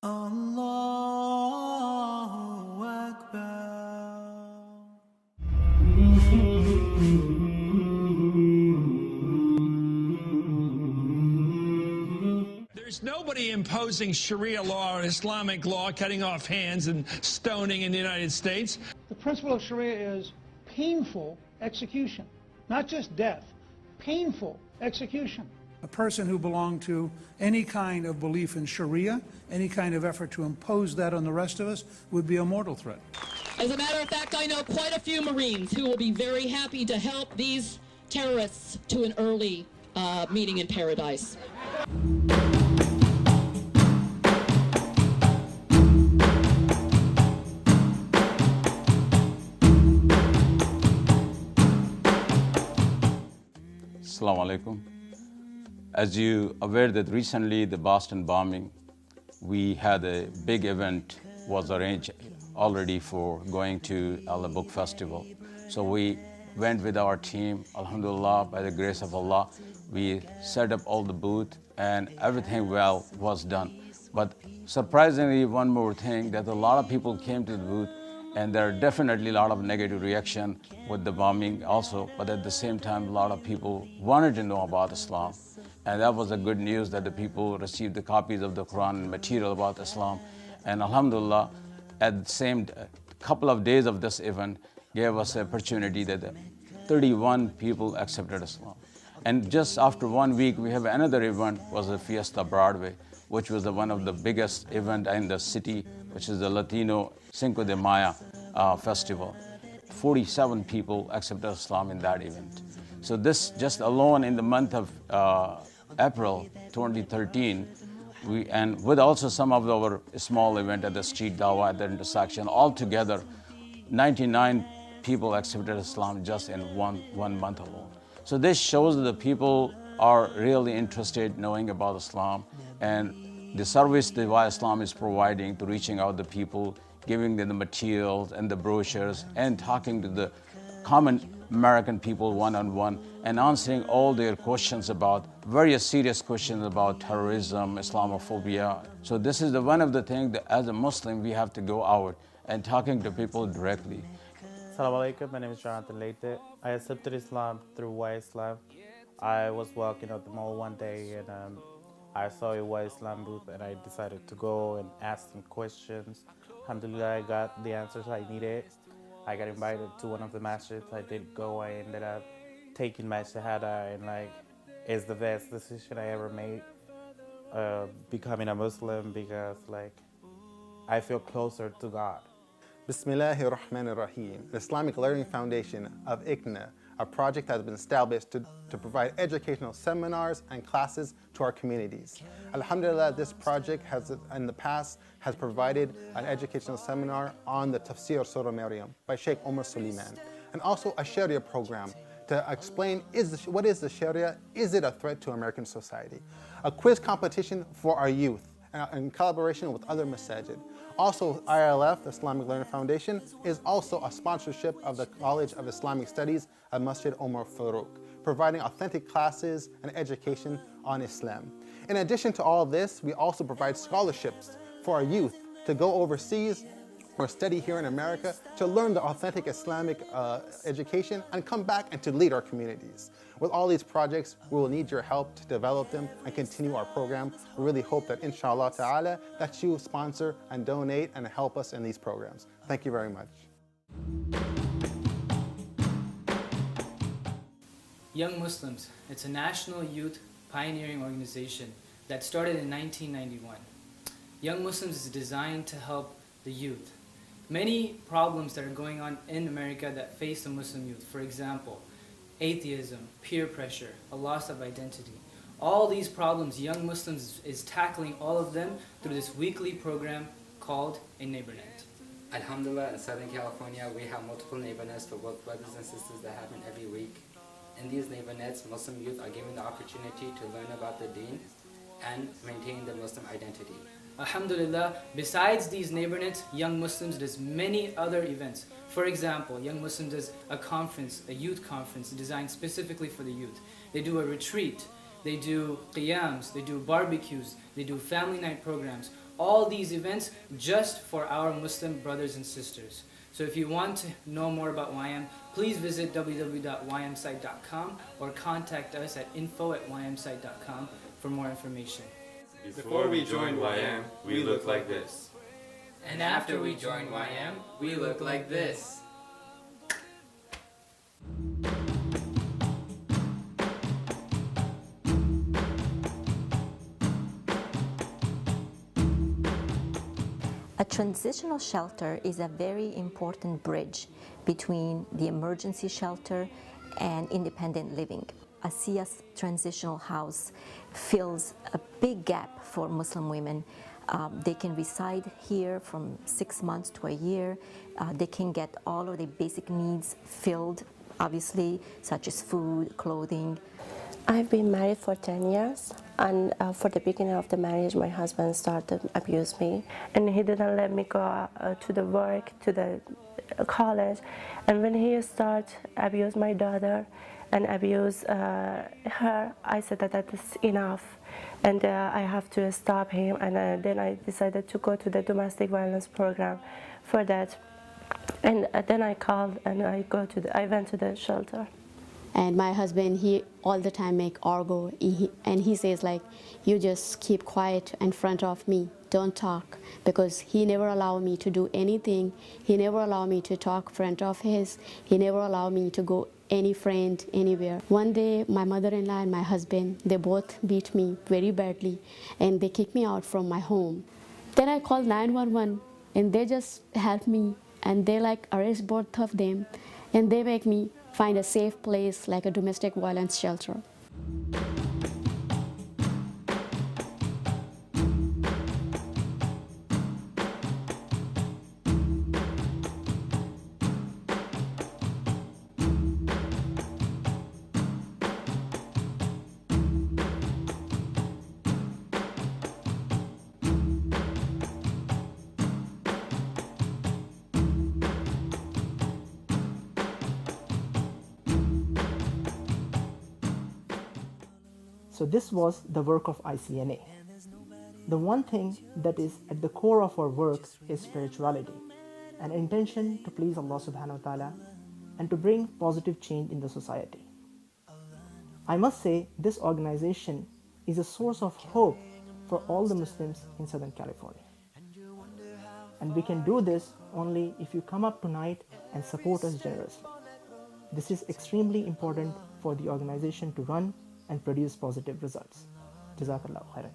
Allahu Akbar. There's nobody imposing Sharia law or Islamic law, cutting off hands and stoning in the United States. The principle of Sharia is painful execution, not just death, painful execution. A person who belonged to any kind of belief in Sharia, any kind of effort to impose that on the rest of us, would be a mortal threat. As a matter of fact, I know quite a few Marines who will be very happy to help these terrorists to an early meeting in paradise. Assalamu alaikum. As you aware that recently the Boston bombing, we had a big event was arranged already for going to Allah Book Festival. So we went with our team, alhamdulillah, by the grace of Allah. We set up all the booth and everything well was done. But surprisingly, one more thing, that a lot of people came to the booth, and there are definitely a lot of negative reaction with the bombing also, but at the same time, a lot of people wanted to know about Islam. And that was a good news that the people received the copies of the Quran and material about Islam. And alhamdulillah, at the same couple of days of this event, gave us the opportunity that 31 people accepted Islam. And just after 1 week, we have another event, was the Fiesta Broadway, which was one of the biggest event in the city, which is the Latino Cinco de Mayo festival. 47 people accepted Islam in that event. So this just alone in the month of April 2013, and with also some of our small event at the street dawah at the intersection, altogether 99 people accepted Islam just in one month alone. So this shows that the people are really interested knowing about Islam and the service that why Islam is providing to reaching out the people, giving them the materials and the brochures and talking to the common American people one-on-one and answering all their questions about various serious questions about terrorism, Islamophobia. So this is one of the things that as a Muslim we have to go out and talking to people directly. Assalamu alaikum, my name is Jonathan Leite. I accepted Islam through Why Islam. I was walking at the mall one day and I saw a Why Islam booth and I decided to go and ask some questions. Alhamdulillah, I got the answers I needed. I got invited to one of the masjids. I did go. I ended up taking my shahada, and it's the best decision I ever made, becoming a Muslim, because I feel closer to God. Bismillahir Rahmanir Rahim, the Islamic Learning Foundation of ICNA, a project that has been established to provide educational seminars and classes to our communities. Alhamdulillah, this project has in the past has provided an educational seminar on the Tafsir Surah Maryam by Sheikh Omar Suleiman, and also a Sharia program to explain what is the Sharia, is it a threat to American society? A quiz competition for our youth in collaboration with other masajid. Also, ILF, the Islamic Learning Foundation, is also a sponsorship of the College of Islamic Studies at Masjid Omar Farouk, providing authentic classes and education on Islam. In addition to all of this, we also provide scholarships for our youth to go overseas or study here in America to learn the authentic Islamic education and come back and to lead our communities. With all these projects, we will need your help to develop them and continue our program. We really hope that inshallah ta'ala that you sponsor and donate and help us in these programs. Thank you very much. Young Muslims, it's a national youth pioneering organization that started in 1991. Young Muslims is designed to help the youth. Many problems that are going on in America that face the Muslim youth, for example, atheism, peer pressure, a loss of identity. All these problems, Young Muslims is tackling all of them through this weekly program called a NeighborNet. Alhamdulillah, in Southern California, we have multiple NeighborNets for both brothers and sisters that happen every week. In these NeighborNets, Muslim youth are given the opportunity to learn about the deen and maintain their Muslim identity. Alhamdulillah, besides these NeighborNets, Young Muslims does many other events. For example, Young Muslims does a conference, a youth conference designed specifically for the youth. They do a retreat, they do qiyams, they do barbecues, they do family night programs. all these events just for our Muslim brothers and sisters. So if you want to know more about YM, please visit www.ymsite.com or contact us at info@ymsite.com for more information. Before we joined YM, we looked like this. And after we joined YM, we look like this. A transitional shelter is a very important bridge between the emergency shelter and independent living. A SIAS transitional house fills a big gap for Muslim women. They can reside here from 6 months to a year. They can get all of their basic needs filled, obviously, such as food, clothing. I've been married for 10 years, and for the beginning of the marriage, my husband started to abuse me, and he didn't let me go to the work, to the college. And when he started abuse my daughter and abuse her, I said that is enough, and I have to stop him. And then I decided to go to the domestic violence program for that. And then I called and I went to the shelter. And my husband, he all the time make argo, and he says like, you just keep quiet in front of me, don't talk, because he never allowed me to do anything. He never allowed me to talk in front of his. He never allowed me to go any friend anywhere. One day, my mother-in-law and my husband, they both beat me very badly, and they kicked me out from my home. Then I called 911, and they just helped me, and they like arrest both of them, and they make me find a safe place like a domestic violence shelter. So this was the work of ICNA. The one thing that is at the core of our work is spirituality, an intention to please Allah subhanahu wa ta'ala and to bring positive change in the society. I must say this organization is a source of hope for all the Muslims in Southern California. And we can do this only if you come up tonight and support us generously. This is extremely important for the organization to run and produce positive results. Jazakallahu khairan.